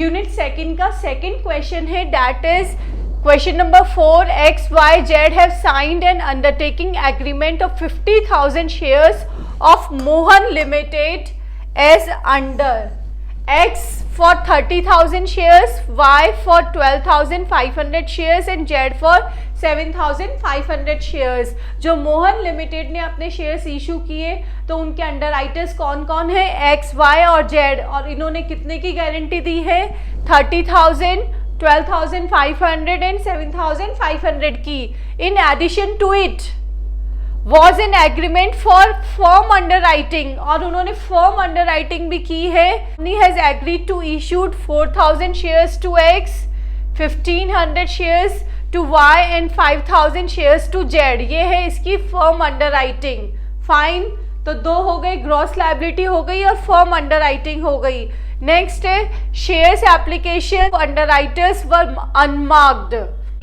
Unit second का second question है, that is question number 4. X, Y, Z have signed an undertaking agreement of 50,000 shares of Mohan Limited as under X for 30,000 shares, Y for 12,500 shares and Z for 7,500 shares. जो Mohan limited ने अपने shares issue किए तो उनके under writers कौन कौन है? X, Y और जेड. और इन्होंने कितने की गारंटी दी है? 30,000, 12,500 एंड 7,500 की. In addition to it was an agreement for firm underwriting, और उन्होंने फर्म अंडर राइटिंग भी की है. Company has agreed to issued 4,000 shares to X, 1,500 shares to Y and 5,000 shares to Z. ये है इसकी फर्म अंडर राइटिंग. फाइन, तो दो हो गई, ग्रॉस लायबिलिटी हो गई और फर्म अंडर राइटिंग हो गई. नेक्स्ट है shares application underwriters were unmarked.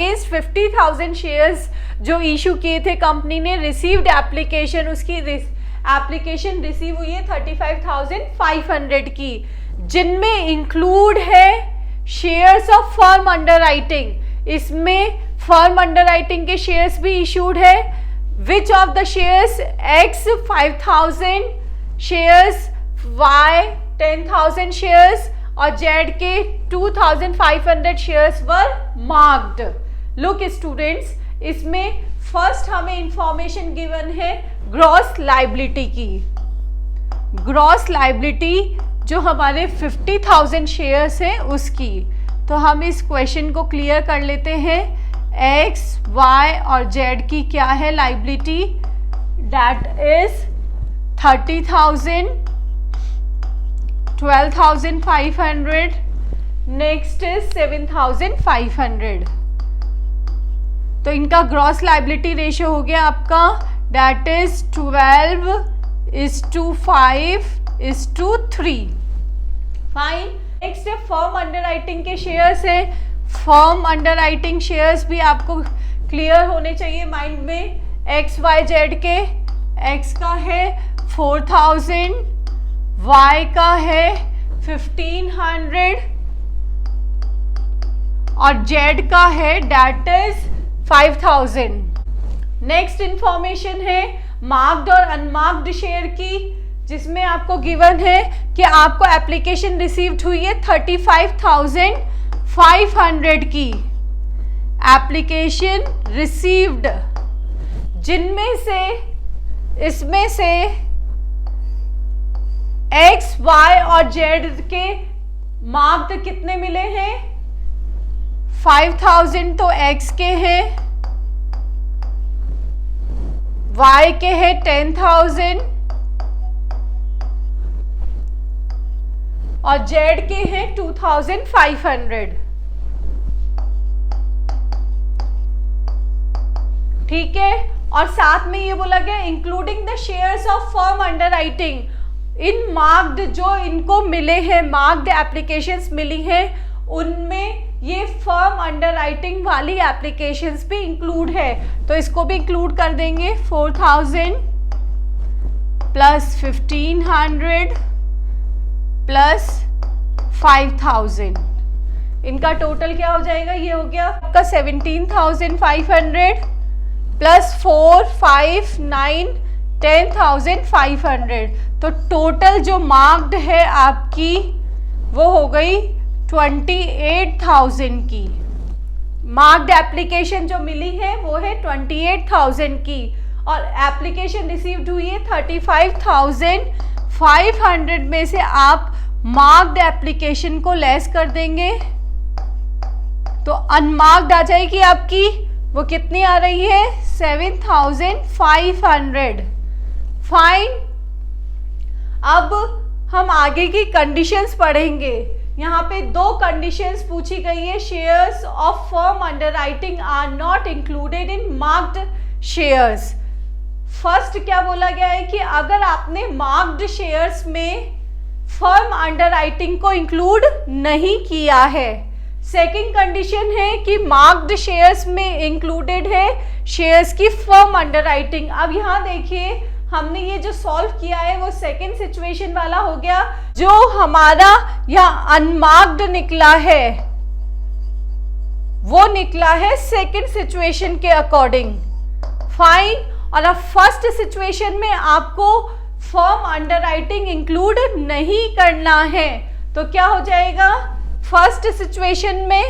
इस 50,000 शेयर्स जो इशू किए थे कंपनी ने, रिसीव्ड एप्लीकेशन, उसकी एप्लीकेशन रिसीव हुई है 35,500 की, जिनमें इंक्लूड है shares of firm underwriting. इसमें फर्म अंडर राइटिंग के शेयर्स भी इशूड है. Which of the shares? X 5,000 shares, Y 10,000 shares और जेड के 2,500 shares were marked. Look students, इसमें फर्स्ट हमें इंफॉर्मेशन गिवन है ग्रॉस लायबिलिटी की. ग्रॉस लायबिलिटी जो हमारे 50,000 शेयर्स हैं उसकी. तो हम इस क्वेश्चन को क्लियर कर लेते हैं. एक्स, वाई और जेड की क्या है liability? That is 30,000, 12,500, next is 7,500. तो इनका ग्रॉस लायबिलिटी रेशियो हो गया आपका, दैट इज 12:5:3. फाइन. नेक्स्ट है फर्म अंडर राइटिंग के शेयर्स है. फर्म अंडर राइटिंग शेयर्स भी आपको क्लियर होने चाहिए माइंड में. एक्स, वाई, जेड के, एक्स का है 4,000, वाई का है 1,500 और जेड का है दैट इज 5,000. नेक्स्ट इंफॉर्मेशन है मार्क्ड और अनमार्क्ड शेयर की, जिसमें आपको गिवन है कि आपको एप्लीकेशन रिसीव्ड हुई है 35,500 की. एप्लीकेशन रिसीव्ड, जिनमें से इसमें से एक्स, वाई और जेड के मार्क्ड कितने मिले हैं? 5,000 तो एक्स के हैं, वाई के हैं 10,000 और जेड के हैं 2,500. ठीक है. और साथ में ये बोला गया including the shares of firm under writing. In marked जो इनको मिले हैं, मार्क्ड एप्लीकेशंस मिली हैं, उनमें ये फर्म अंडर राइटिंग वाली एप्लीकेशंस भी इंक्लूड है. तो इसको भी इंक्लूड कर देंगे. 4,000 प्लस 1,500 प्लस 5,000, इनका टोटल क्या हो जाएगा? ये हो गया आपका 17,500 प्लस 4, 5, 9, 10,500. तो टोटल जो मार्क्ड है आपकी वो हो गई 28,000 की. मार्क्ड एप्लीकेशन जो मिली है वो है 28,000 की और एप्लीकेशन रिसीव्ड हुई है 35,500 में से आप मार्क्ड एप्लीकेशन को लेस कर देंगे तो अनमार्क्ड आ जाएगी आपकी. वो कितनी आ रही है? 7,500. फाइन. अब हम आगे की कंडीशंस पढ़ेंगे. यहाँ पे दो कंडीशंस पूछी गई है. Shares of firm underwriting are not included in marked shares. First क्या बोला गया है कि अगर आपने मार्क्ड शेयर्स में फर्म अंडर राइटिंग को इंक्लूड नहीं किया है. सेकंड कंडीशन है कि मार्क्ड शेयर्स में इंक्लूडेड है शेयर्स की फर्म अंडर राइटिंग. अब यहाँ देखिए हमने ये जो सॉल्व किया है वो सेकंड सिचुएशन वाला हो गया। जो हमारा यहाँ अनमार्क्ड निकला है वो निकला है सेकंड सिचुएशन के अकॉर्डिंग। फाइन। और अब फर्स्ट सिचुएशन में आपको फर्म अंडरराइटिंग इंक्लूड नहीं करना है, तो क्या हो जाएगा फर्स्ट सिचुएशन में,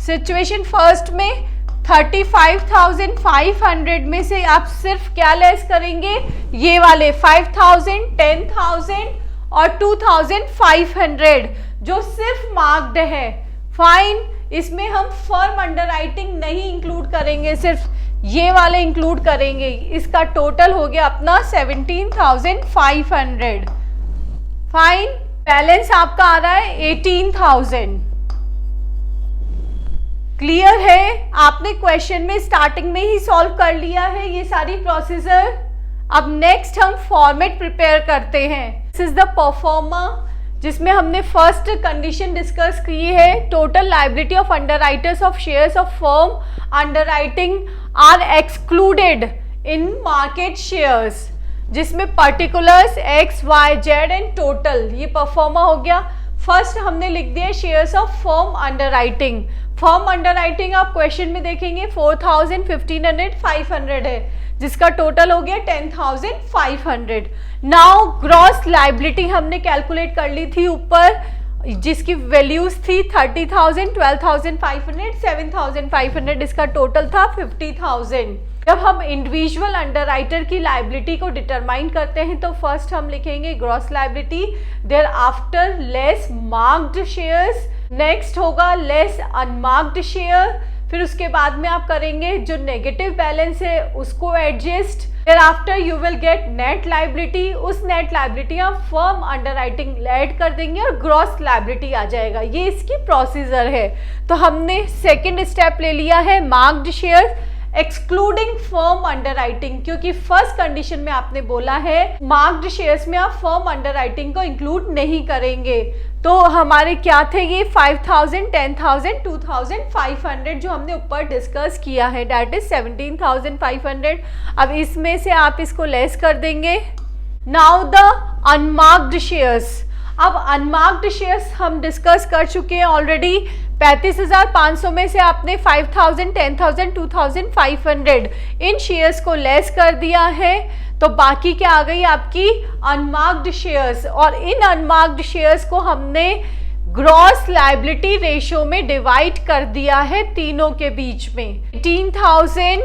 सिचुएशन फर्स्ट में 35,500 में से आप सिर्फ क्या लेस करेंगे, ये वाले 5,000, 10,000 और 2,500 जो सिर्फ मार्क्ड है। फाइन। इसमें हम फर्म अंडरराइटिंग नहीं इंक्लूड करेंगे, सिर्फ ये वाले इंक्लूड करेंगे। इसका टोटल हो गया अपना 17,500। फाइन। बैलेंस आपका आ रहा है 18,000। क्लियर है? आपने क्वेश्चन में स्टार्टिंग में ही सॉल्व कर लिया है ये सारी प्रोसीजर। अब नेक्स्ट हम फॉर्मेट प्रिपेयर करते हैं। दिस इज द परफॉर्मर, जिसमें हमने फर्स्ट कंडीशन डिस्कस की है, total liability of underwriters of shares of firm underwriting are excluded in market shares, जिसमें particulars X Y Z and total, ये परफॉर्मा हो गया। फर्स्ट हमने लिख दिया shares of firm underwriting. Firm underwriting आप क्वेश्चन में देखेंगे 4,000, 1,500, 500 है, जिसका टोटल हो गया 10,500। नाउ ग्रॉस लायबिलिटी हमने कैलकुलेट कर ली थी ऊपर, जिसकी वैल्यूज थी 30,000, 12,500, 7,500, इसका टोटल था 50,000। जब हम इंडिविजुअल अंडरराइटर की लायबिलिटी को डिटरमाइन करते हैं तो फर्स्ट हम लिखेंगे gross liability, thereafter less marked shares, next होगा लेस अनमार्क्ड शेयर, फिर उसके बाद में आप करेंगे जो नेगेटिव बैलेंस है उसको adjust, thereafter you will get net liability. उस नेट लायबिलिटी आप फर्म अंडरराइटिंग ऐड कर देंगे और ग्रॉस लायबिलिटी आ जाएगा। ये इसकी प्रोसीजर है। तो हमने सेकेंड स्टेप ले लिया है marked share excluding firm underwriting, क्योंकि फर्स्ट कंडीशन में आपने बोला है मार्क्ड शेयर्स में आप फर्म अंडरराइटिंग को इंक्लूड नहीं करेंगे। तो हमारे क्या थे ये 5,000, 10,000, 2,500 जो हमने ऊपर डिस्कस किया है, दैट इज 17,500। अब इसमें से आप इसको लेस कर देंगे। Now the unmarked shares. अब अनमार्क्ड शेयर्स हम डिस्कस कर चुके हैं ऑलरेडी। 35,500 में से आपने 5,000, 10,000, 2,500 इन शेयर्स को लेस कर दिया है, तो बाकी क्या आ गई आपकी अनमार्क्ड शेयर्स। और इन अनमार्क्ड शेयर्स को हमने ग्रॉस लायबिलिटी रेशियो में डिवाइड कर दिया है तीनों के बीच में। 18,000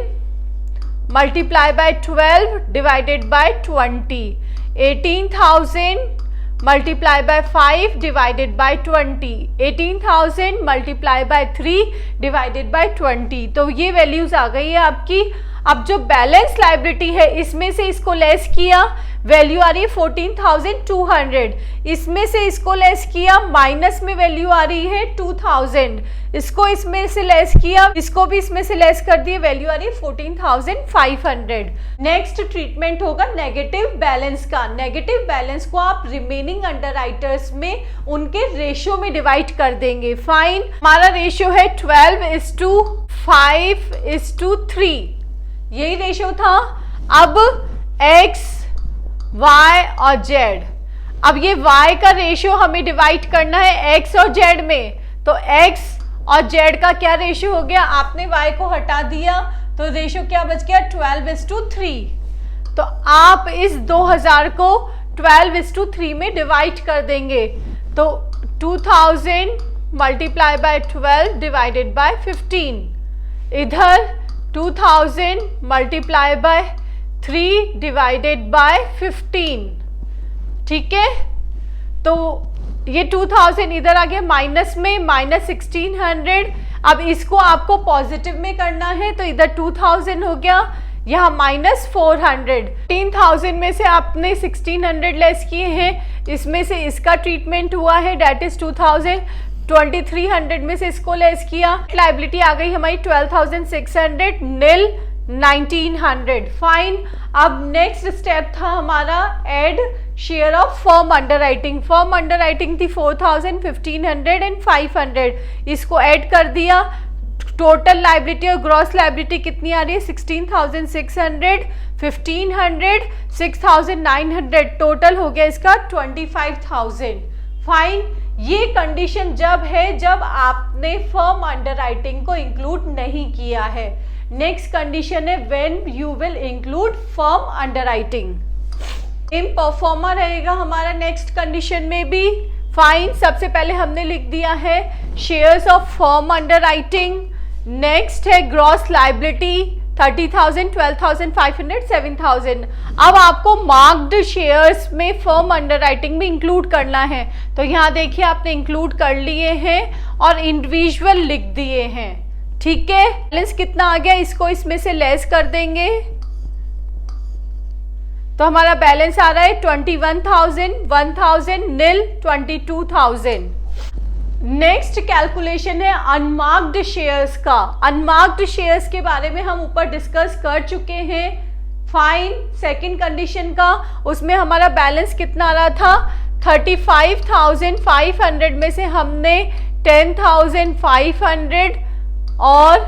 multiply by 12 divided by 20, 18,000 multiply by 5 divided by 20, 18,000 multiply by 3 divided by 20। तो ये वैल्यूज आ गई है आपकी। अब जो बैलेंस लायबिलिटी है इसमें से इसको लेस किया, वैल्यू आ रही है 14,200, इसमें से इसको लेस किया, माइनस में वैल्यू आ रही है 2,000, इसको इसमें से लेस किया, इसको भी इसमें से लेस कर दिए, वैल्यू आ रही है 14,500। नेक्स्ट ट्रीटमेंट होगा नेगेटिव बैलेंस का। नेगेटिव बैलेंस को आप रिमेनिंग अंडरराइटर्स में उनके रेशियो में डिवाइड कर देंगे। फाइन। हमारा रेशियो है 12:5:3, यही रेशियो था। अब x, y और z, अब ये y का रेशियो हमें डिवाइड करना है x और z में, तो x और z का क्या रेशियो हो गया, आपने y को हटा दिया तो रेशियो क्या बच गया 12:3। तो आप इस 2000 को 12:3 में डिवाइड कर देंगे, तो 2000 मल्टीप्लाई बाय 12 डिवाइडेड बाय 15, इधर 2000 मल्टीप्लाई बाय 3 डिवाइडेड बाय 15। ठीक है, तो ये 2000 इधर आ गया माइनस में, -1600। अब इसको आपको पॉजिटिव में करना है तो इधर 2000 हो गया, यहाँ -400। 10,000 में से आपने 1600 लेस किए हैं, इसमें से इसका ट्रीटमेंट हुआ है, डेट इज 2000। 2300 में से इसको लेस किया, लायबिलिटी आ गई हमारी 12,600, नील 1900। फाइन। अब नेक्स्ट स्टेप था हमारा add share of firm underwriting. Firm underwriting थी 4,000, 1,500 एंड 500, इसको ऐड कर दिया, टोटल लाइबिलिटी और ग्रॉस लाइबिलिटी कितनी आ रही है? 16,600, 1,500, 6,900, टोटल हो गया इसका 25,000। फाइन। ये कंडीशन जब है जब आपने फर्म अंडरराइटिंग को इंक्लूड नहीं किया है। नेक्स्ट कंडीशन है when you will include firm underwriting. Same performer रहेगा हमारा नेक्स्ट कंडीशन में भी। फाइन। सबसे पहले हमने लिख दिया है shares of firm underwriting. Next है ग्रॉस लाइबिलिटी 30,000, 12,500, 7,000। अब आपको मार्क्ड शेयर्स में फर्म अंडरराइटिंग में इंक्लूड करना है, तो यहाँ देखिए आपने इंक्लूड कर लिए हैं और इंडिविजुअल लिख दिए हैं। ठीक है, बैलेंस कितना आ गया, इसको इसमें से लेस कर देंगे तो हमारा बैलेंस आ रहा है 21,000, 1,000, नील, 22,000। नेक्स्ट कैलकुलेशन है अनमार्क्ड शेयर्स का। अनमार्क्ड शेयर्स के बारे में हम ऊपर डिस्कस कर चुके हैं। फाइन। सेकंड कंडीशन का उसमें हमारा बैलेंस कितना आ रहा था? 35,500 में से हमने 10,500 और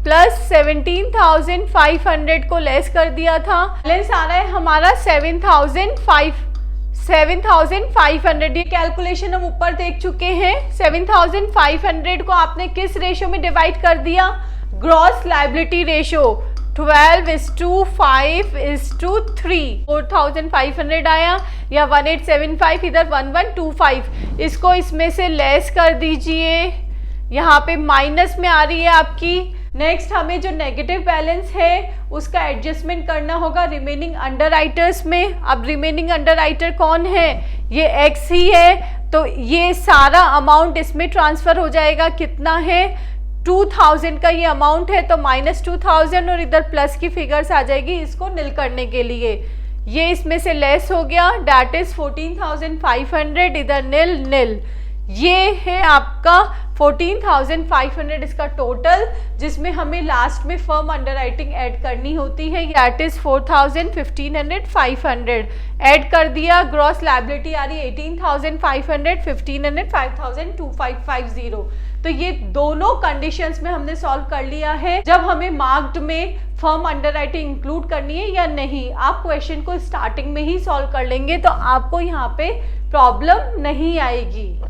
प्लस 17,500 को लेस कर दिया था। बैलेंस आ रहा है हमारा 7,500। ये कैलकुलेशन हम ऊपर देख चुके हैं। 7,500 को आपने किस रेशो में डिवाइड कर दिया? Gross liability ratio 12:5:3। 4,500 आया या 1875, इधर 1125। इसको इसमें से लेस कर दीजिए, यहाँ पे माइनस में आ रही है आपकी। नेक्स्ट हमें जो नेगेटिव बैलेंस है उसका एडजस्टमेंट करना होगा रिमेनिंग अंडरराइटर्स में। अब रिमेनिंग अंडरराइटर कौन है? ये एक्स ही है, तो ये सारा अमाउंट इसमें ट्रांसफर हो जाएगा। कितना है? 2,000 का ये अमाउंट है, तो -2,000 और इधर प्लस की फिगर्स आ जाएगी इसको निल करने के लिए। ये इसमें से लेस हो गया, डैट इज 14,500, इधर नील नील। ये है आपका 14,500 इसका टोटल, जिसमें हमें लास्ट में फर्म अंडरराइटिंग ऐड करनी होती है, दैट इज 4,000, 1,500, 500 ऐड कर दिया। ग्रॉस लाइबिलिटी आ रही है 18,500, 1,500, 5,000, 2,550। तो ये दोनों कंडीशंस में हमने सॉल्व कर लिया है जब हमें मार्क्ड में फर्म अंडरराइटिंग इंक्लूड करनी है या नहीं। आप क्वेश्चन को स्टार्टिंग में ही सॉल्व कर लेंगे तो आपको यहाँ पे प्रॉब्लम नहीं आएगी।